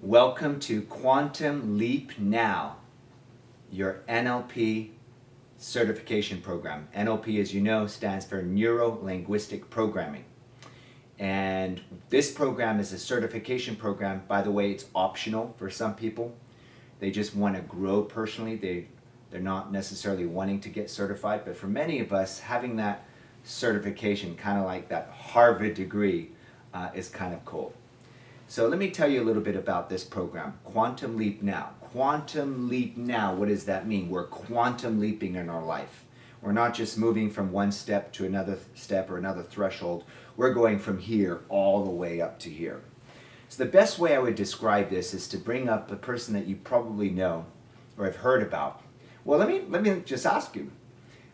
Welcome to Quantum Leap Now, your NLP certification program. NLP, as you know, stands for Neuro Linguistic PROGRAMMING. And this program is a certification program. By the way, it's optional for some people. They just want to grow personally. They're not necessarily wanting to get certified. But for many of us, having that certification, kind of like that Harvard degree, is kind of cool. So let me tell you a little bit about this program, Quantum Leap Now. Quantum Leap Now, what does that mean? We're quantum leaping in our life. We're not just moving from one step to another step or another threshold. We're going from here all the way up to here. So the best way I would describe this is to bring up a person that you probably know or have heard about. Well, let me just ask you,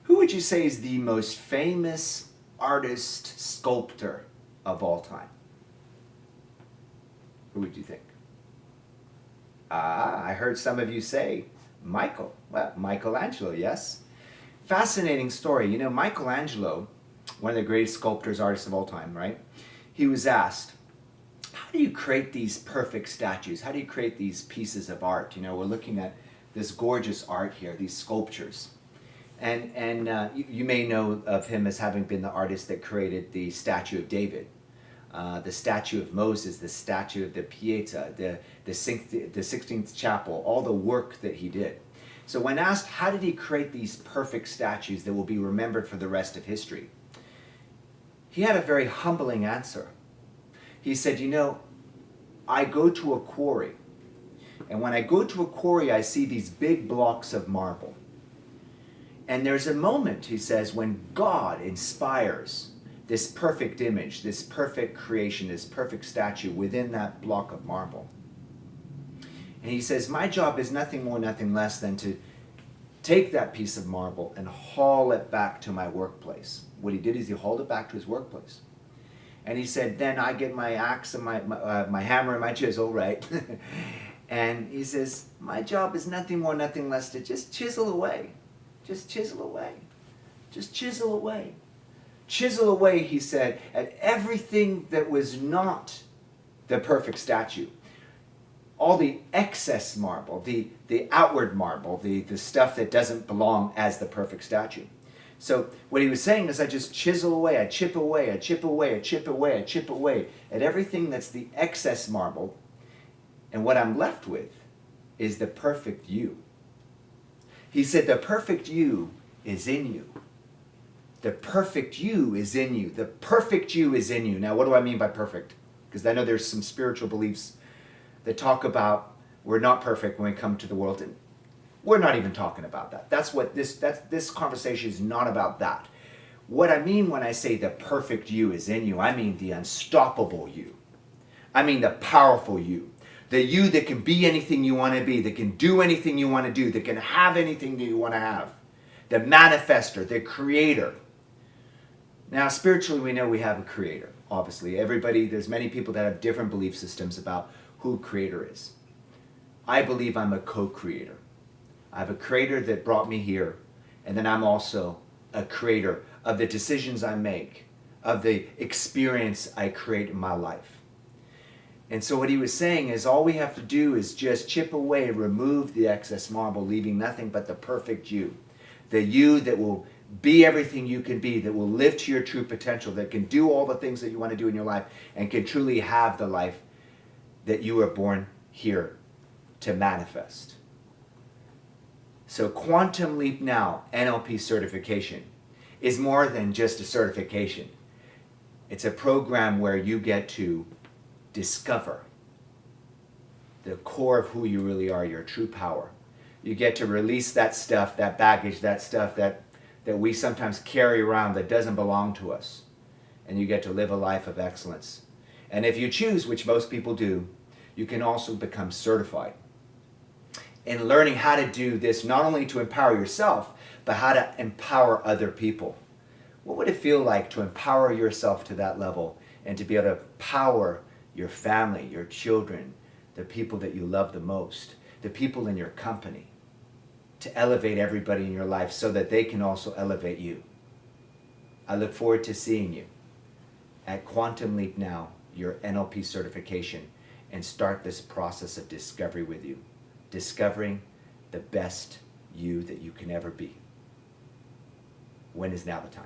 who would you say is the most famous artist, sculptor of all time? Who would you think? I heard some of you say Michael. Well, Michelangelo, yes. Fascinating story. You know, Michelangelo, one of the greatest sculptors, artists of all time, right? He was asked, how do you create these perfect statues? How do you create these pieces of art? You know, we're looking at this gorgeous art here, these sculptures. And you may know of him as having been the artist that created the statue of David. The statue of Moses, the statue of the Pieta, the 16th chapel, all the work that he did. So when asked, how did he create these perfect statues that will be remembered for the rest of history? He had a very humbling answer. He said, you know, I go to a quarry, and when I go to a quarry, I see these big blocks of marble. And there's a moment, he says, when God inspires this perfect image, this perfect creation, this perfect statue within that block of marble. And he says, my job is nothing more, nothing less than to take that piece of marble and haul it back to my workplace. What he did is he hauled it back to his workplace. And he said, then I get my axe and my hammer and my chisel, right? And he says, my job is nothing more, nothing less to just chisel away. Just chisel away. Just chisel away. Chisel away, he said, at everything that was not the perfect statue. All the excess marble, the outward marble, the stuff that doesn't belong as the perfect statue. So what he was saying is I just chisel away, I chip away, I chip away, I chip away, I chip away at everything that's the excess marble. And what I'm left with is the perfect you. He said the perfect you is in you. The perfect you is in you. The perfect you is in you. Now, what do I mean by perfect? Because I know there's some spiritual beliefs that talk about we're not perfect when we come to the world. And we're not even talking about that. This conversation is not about that. What I mean when I say the perfect you is in you, I mean the unstoppable you. I mean the powerful you. The you that can be anything you want to be, that can do anything you want to do, that can have anything that you want to have. The manifester, the creator. Now, spiritually, we know we have a creator, obviously. There's many people that have different belief systems about who creator is. I believe I'm a co-creator. I have a creator that brought me here, and then I'm also a creator of the decisions I make, of the experience I create in my life. And so what he was saying is all we have to do is just chip away, remove the excess marble, leaving nothing but the perfect you. The you that will be everything you can be, that will live to your true potential, that can do all the things that you want to do in your life and can truly have the life that you were born here to manifest. So Quantum Leap Now, NLP certification, is more than just a certification. It's a program where you get to discover the core of who you really are, your true power. You get to release that stuff, that baggage, that stuff that we sometimes carry around that doesn't belong to us. And you get to live a life of excellence. And if you choose, which most people do, you can also become certified in learning how to do this, not only to empower yourself, but how to empower other people. What would it feel like to empower yourself to that level and to be able to empower your family, your children, the people that you love the most, the people in your company, to elevate everybody in your life so that they can also elevate you? I look forward to seeing you at Quantum Leap Now, your NLP certification. and start this process of discovery with you, discovering the best you that you can ever be. When is now the time?